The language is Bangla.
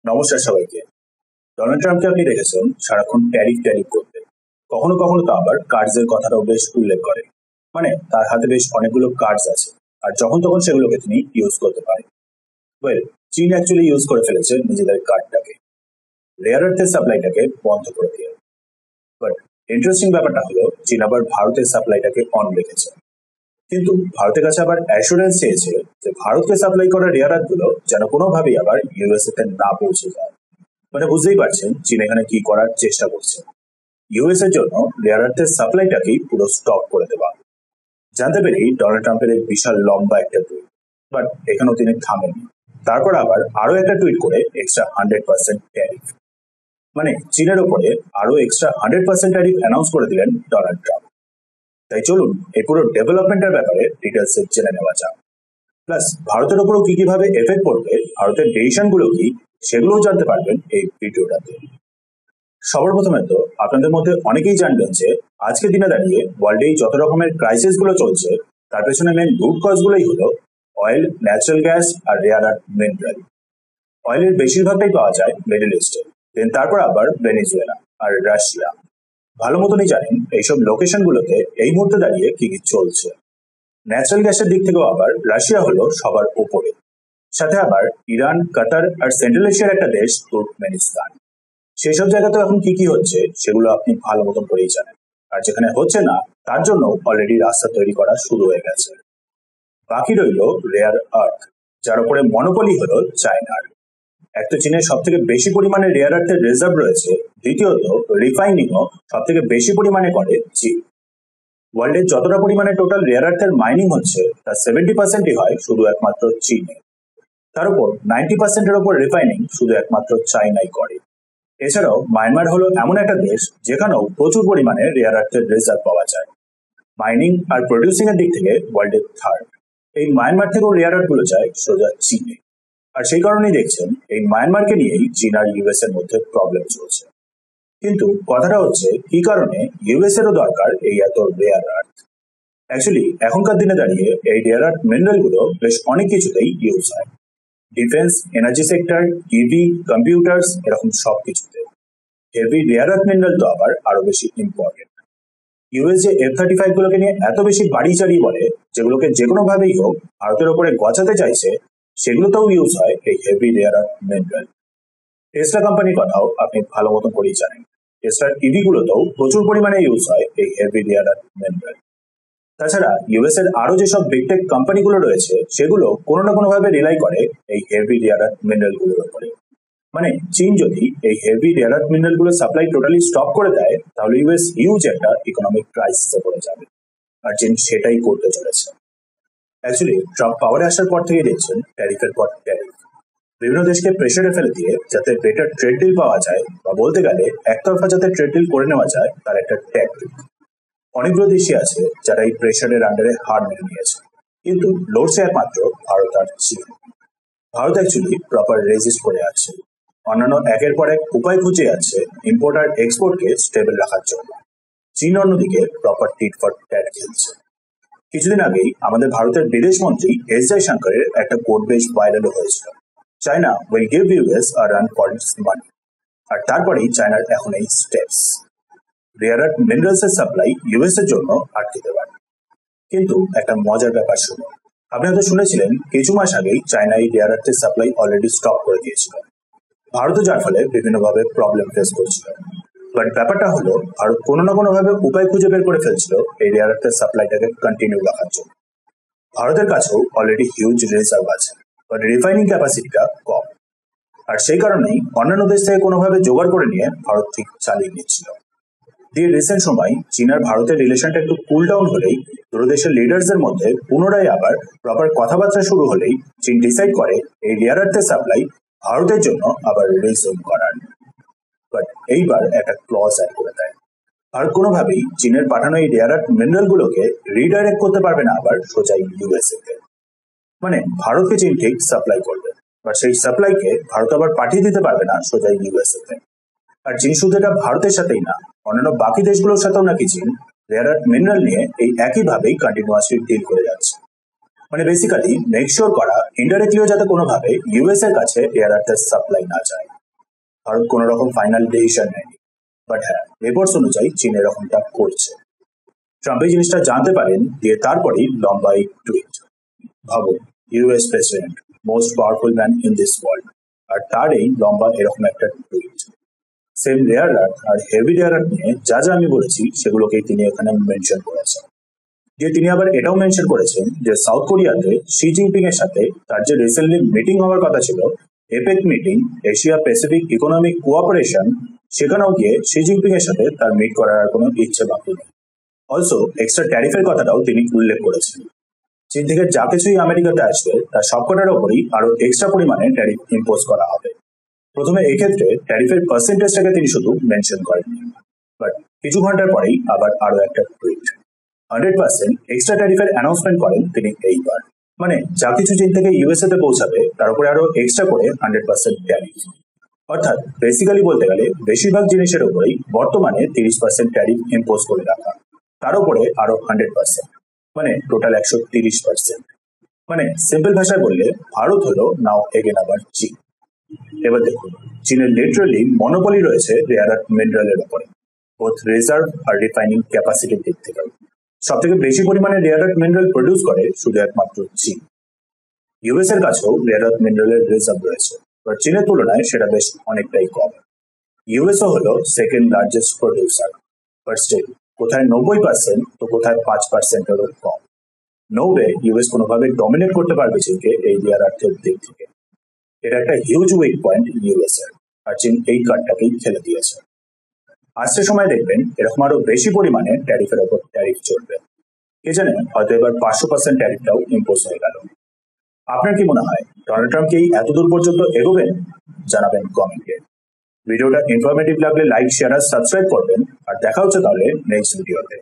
নমস্কার সবাইকে। ডোনাল্ড ট্রাম্পকে আপনি দেখেছেন সারাক্ষণ ট্যারিফ ট্যারিফ করতে। কখনো কখনো তো আবার কার্ডসের কথাটাও বেশ উল্লেখ করে। মানে তার হাতে বেশ অনেকগুলো কার্ডস আছে, আর যখন তখন সেগুলোকে তিনি ইউজ করতে পারেন। ওয়েল, চীন অ্যাকচুয়ালি ইউজ করে ফেলেছে নিজেদের কার্ডটাকে, রেয়ার আর্থের সাপ্লাইটাকে বন্ধ করে দিয়ে। বাট ইন্টারেস্টিং ব্যাপারটা হলো চীন আবার ভারতের সাপ্লাইটাকে অন রেখেছে। কিন্তু ভারতের কাছে আবার অ্যাসুরেন্স চেয়েছে যে ভারতকে সাপ্লাই করা রেয়ার আর্থগুলো যেন কোনোভাবেই আবার ইউএসএ তে না পৌঁছে যায়। মানে বুঝতেই পারছেন চীন এখানে কি করার চেষ্টা করছে। ইউএস এর জন্য রেয়ার আর্থের সাপ্লাইটাকেই পুরো স্টপ করে দেওয়া। জানতে পেরেই ডোনাল্ড ট্রাম্পের এই বিশাল লম্বা একটা টুইট, বাট এখানেও তিনি থামেননি। তারপর আবার আরো একটা টুইট করে এক্সট্রা 100% ট্যারিফ, মানে চীনের ওপরে আরো এক্সট্রা 100% ট্যারিফ অ্যানাউন্স করে দিলেন ডোনাল্ড ট্রাম্প। তাই চলুন এই পুরো ডেভেলপমেন্টের ব্যাপারে ডিটেলসে জেনে নেওয়া যাক। প্লাস ভারতের ওপরও কি কিভাবে এফেক্ট পড়বে, ভারতের ডিসিশন গুলো কি, সেগুলোও জানতে পারবেন এই ভিডিওটাতে। সবার প্রথমে তো আপনাদের মধ্যে অনেকেই জানবেন যে আজকের দিনে দাঁড়িয়ে ওয়ার্ল্ডে যত রকমের ক্রাইসিস গুলো চলছে তার পেছনে মেন রুট কজ গুলোই হলো অয়েল, ন্যাচারাল গ্যাস আর রেয়ার আর্থ মিনারেল। অয়েলের বেশিরভাগটাই পাওয়া যায় মিডল ইস্টে, দেন তারপর আবার ভেনেজুয়েলা আর রাশিয়া। ভালো মতনই জানেন এইসব লোকেশন গুলোতে এই মুহূর্তে দাঁড়িয়ে কি কি চলছে। ন্যাচারাল গ্যাসের দিক থেকেও আবার রাশিয়া হলো সবার উপরে, সাথে আবার ইরান, কাতার আর সেন্ট্রাল এশিয়ার একটা দেশ তুর্কমেনিস্তান। সেই সব জায়গাতে এখন কি কি হচ্ছে সেগুলো আপনি ভালো মতন করেই জানেন, আর যেখানে হচ্ছে না তার জন্য অলরেডি রাস্তা তৈরি করা শুরু হয়ে গেছে। বাকি রইল রেয়ার আর্থ, যার উপরে মনোপলি হলো চায়নার। এক তো চীনের সব থেকে বেশি পরিমাণে রেয়ার আর্থের রিজার্ভ রয়েছে, দ্বিতীয়ত রিফাইনিংও সব থেকে বেশি পরিমাণে করে চীন। ওয়ার্ল্ডের যতটা পরিমাণে টোটাল রেয়ার আর্থের মাইনিং হচ্ছে তার 70%ই হয় শুধু একমাত্র চীনে। তার উপর 90%-এর ওপর রিফাইনিং শুধু একমাত্র চাইনাই করে। এছাড়াও মায়ানমার হলো এমন একটা দেশ যেখানেও প্রচুর পরিমাণে রেয়ার আর্থের রিজার্ভ পাওয়া যায়। মাইনিং আর প্রডিউসিং এর দিক থেকে ওয়ার্ল্ডের থার্ড। এই মায়ানমার থেকেও রেয়ার আর্থ গুলো যায় সোজা চীনে। আর সেই কারণেই দেখছেন এই মায়ানমারকে নিয়েই চীন আর ইউএস এর মধ্যে প্রবলেম চলছে। কিন্তু কথাটা হচ্ছে কি কারণে ইউএস এরও দরকার এই এত রেয়ার আর্থ। অ্যাকচুয়ালি এখনকার দিনে দাঁড়িয়ে এই রেয়ার আর্থ মিনারেল গুলো বেশ অনেক কিছুতেই ইউজ হয়। Defence, energy sector, TV, computers, এরকম সবকিছুতে। হেভি রেয়ার আর্থ মিনারেল তো আবার আরো বেশি ইম্পর্টেন্ট। ইউএস যে F-35 গুলোকে নিয়ে এত বেশি বাড়ি চাড়িয়ে বলে, যেগুলোকে যে কোনো ভাবেই হোক ভারতের ওপরে গচাতে চাইছে, সেগুলোতেও ইউজ হয় এই হেভি রেয়ার আর্থ মিনারেল। টেসলা কোম্পানির কথাও আপনি ভালো মতন করেই জানেন। টেসলার ইভি গুলোতেও প্রচুর পরিমাণে ইউজ হয় এই হেভি রেয়ার আর্থ মিনারেল। তাছাড়া ইউএস এর আরো যেসব বিগ টেক কোম্পানিগুলো রয়েছে সেগুলো কোনো না কোনো ভাবে রিলাই করে এই হেভি রেয়ার আর্থ মিনারেল গুলোর উপরে। মানে চীন যদি এই হেভি রেয়ার আর্থ মিনারেল গুলো সাপ্লাই টোটালি স্টপ করে দেয় তাহলে ইউএস হিউজ একটা ইকোনমিক ক্রাইসিসে পড়ে যাবে, আর চীন সেটাই করতে চলেছে। অ্যাকচুয়ালি ট্রাম্প পাওয়ারে আসার পর থেকে দেখছেন ট্যারিফের পর ট্যারিফ, বিভিন্ন দেশকে প্রেসারে ফেলে দিয়ে যাতে বেটার ট্রেড ডিল পাওয়া যায়, বা বলতে গেলে একতরফা যাতে ট্রেড ডিল করে নেওয়া যায় তার একটা ট্যাকটিক। অনেকগুলো দেশই আছে যারা এই প্রেসারের আন্ডারে হার মেনে নিয়েছে, কিন্তু লড়ছে একমাত্র ভারত আর চীন। ভারত অ্যাকচুয়ালি প্রপার রেজিস্ট করে আছে, অন্যান্য একের পর এক উপায় খুঁজে আছে ইম্পোর্ট আর এক্সপোর্টকে স্টেবল রাখার জন্য। চীন অন্যদিকে প্রপার টিট ফর ট্যাট খেলছে। কিছুদিন আগেই আমাদের ভারতের বিদেশ মন্ত্রী এস জয়শঙ্করের একটা কোট বেশ ভাইরাল হয়েছিল, China will give US a run for its money. আর তারপরেই চায়নার এখন এই স্টেপস, রেয়ার আর্থ মিনারেলস এর সাপ্লাই ইউএস এর জন্য আটকে দেওয়ার। কিন্তু একটা মজার ব্যাপার শুনুন, আপনি হয়তো শুনেছিলেন কিছু মাস আগেই চায়না এই রেয়ার আর্থের সাপ্লাই অলরেডি স্টপ করে দিয়েছিল। ভারতও যার ফলে বিভিন্নভাবে প্রবলেম ফেস করছিল। বাট ব্যাপারটা হলো ভারত কোনো না কোনো ভাবে উপায় খুঁজে বের করে ফেলছিল এই রেয়ার আর্থের সাপ্লাইটাকে কন্টিনিউ রাখার জন্য। ভারতের কাছেও অলরেডি হিউজ রিজার্ভ আছে, বাট রিফাইনিং ক্যাপাসিটিটা কম। আর সেই কারণেই অন্যান্য দেশ থেকে কোনোভাবে জোগাড় করে নিয়ে ভারত ঠিক চালিয়ে নিচ্ছিল। দিয়ে রিসেন্ট সময় চীন আর ভারতের রিলেশনটা একটু কুল ডাউন হলেই, দুটো দেশের লিডার্সদের মধ্যে পুনরায় আবার প্রপার কথাবার্তা শুরু হলেই চীন ডিসাইড করে এই রেয়ার আর্থের সাপ্লাই ভারতের জন্য আবার রিজিউম করার। বাট এইবার একটা ক্লজ অ্যাড করে দেয়, ভারত কোনোভাবেই চীনের পাঠানো এই রেয়ার আর্থ মিনারেল গুলোকে রিডাইরেক্ট করতে পারবে না আবার সোজা ইউএসএ তে। মানে ভারতকে চীন ঠিক সাপ্লাই করবে, বাট সেই সাপ্লাইকে ভারত আবার পাঠিয়ে দিতে পারবে না সোজা ইউএসএ তে। আর চীন শুধু এটা ভারতের সাথেই না, অন্যান্য বাকি দেশগুলোর সাথেও নাকি চীন রেয়ার আর্থ মিনারেল নিয়ে এই একইভাবেই কন্টিনিউয়াসলি ডিল করে যাচ্ছে। মানে বেসিক্যালি মেক শিওর করা ইনডাইরেক্টলিও যাতে কোনোভাবে ইউএস এর কাছে রেয়ার আর্থের সাপ্লাই না যায়। ভারত কোনো রকম ফাইনাল ডিসিশন নেয়নি, বাট হ্যাঁ রিপোর্টস অনুযায়ী চীন এরকমটা করছে। ট্রাম্প এই জিনিসটা জানতে পারেন, দিয়ে তারপরেই লম্বা এই টুইট। ভাবুন, US president, most powerful man in this world, আর তার এই লম্বা এরকম একটা টুইট। সেম রেয়ার আর্থ আর হেভি রেয়ার আর্থ নিয়ে যা যা আমি বলেছি সেগুলোকেই তিনি এখানে মেনশন করেছেন। যে তিনি আবার এটাও মেনশন করেছেন যে সাউথ কোরিয়াতে শি জিনপিং এর সাথে তার যে রিসেন্টলি মিটিং হওয়ার কথা ছিল, epic meeting, Asia Pacific economic cooperation, সেখানেও গিয়ে শি জিনপিং এর সাথে তার মিট করার আর কোনো ইচ্ছে বাকি নেই। অলসো এক্সট্রা ট্যারিফের কথাটাও তিনি উল্লেখ করেছেন। চীন থেকে যা কিছুই আমেরিকাতে আসবে তার সবকটার ওপরই আরো এক্সট্রা পরিমাণে ট্যারিফ ইম্পোজ করা হবে। প্রথমে এক্ষেত্রে ট্যারিফের পার্সেন্টেজটাকে তিনি শুধু মেনশন করেননি, বাট কিছু ঘন্টার পরেই আবার আরো একটা টুইট 100% এক্সট্রা ট্যারিফের অ্যানাউন্সমেন্ট করেন তিনি এইবার। মানে যা কিছু চীন থেকে ইউএসএ তে পৌঁছাবে তার উপরে আরো এক্সট্রা করে 100% ট্যারিফ। অর্থাৎ বেসিক্যালি বলতে গেলে বেশিরভাগ জিনিসের উপরেই বর্তমানে 30% ট্যারিফ ইম্পোজ করে রাখা, তার উপরে আরো 100%, মানে টোটাল 130%। মানে সিম্পল ভাষায় বললে ভারত হলো নাও এগেন আবার চীন। এবার দেখুন, চীনের লিটারালি মনোপলি রয়েছে রেয়ার আর্থ মিনারেলের উপরে, বোথ রিজার্ভ আর রিফাইনিং ক্যাপাসিটির দিক থেকে। সব থেকে বেশি পরিমাণে রেয়ার আর্থ মিনারেল প্রডিউস করে শুধু একমাত্র চীন। ইউএস এর কাছেও রেয়ার আর্থ মিনারেলের রিজার্ভ রয়েছে, বাট চীনের তুলনায় সেটা বেশ অনেকটাই কম। ইউএসও হলো second largest producer, but still কোথায় 90% তো কোথায় 5%-এরও কম। নো ওয়ে ইউএস কোনোভাবে ডমিনেট করতে পারবে চীনকে এই রেয়ার আর্থের দিক থেকে। এটা একটা হিউজ উইক পয়েন্ট ইউএস এর, আর চীন এই কার্ডটাকেই খেলে দিয়েছে। আসছে সময় দেখবেন এরকম আরো বেশি পরিমাণে ট্যারিফের ওপর ট্যারিফ চলবে। কে জানে, হয়তো এবার 500% ট্যারিফটাও ইম্পোজ হয়ে গেল। আপনার কি মনে হয় ডোনাল্ড ট্রাম্প কি এতদূর পর্যন্ত এগোবেন? জানাবেন কমেন্টে। ভিডিওটা ইনফরমেটিভ লাগলে লাইক, শেয়ার আর সাবস্ক্রাইব করবেন, আর দেখা হচ্ছে তাহলে নেক্সট ভিডিওতে।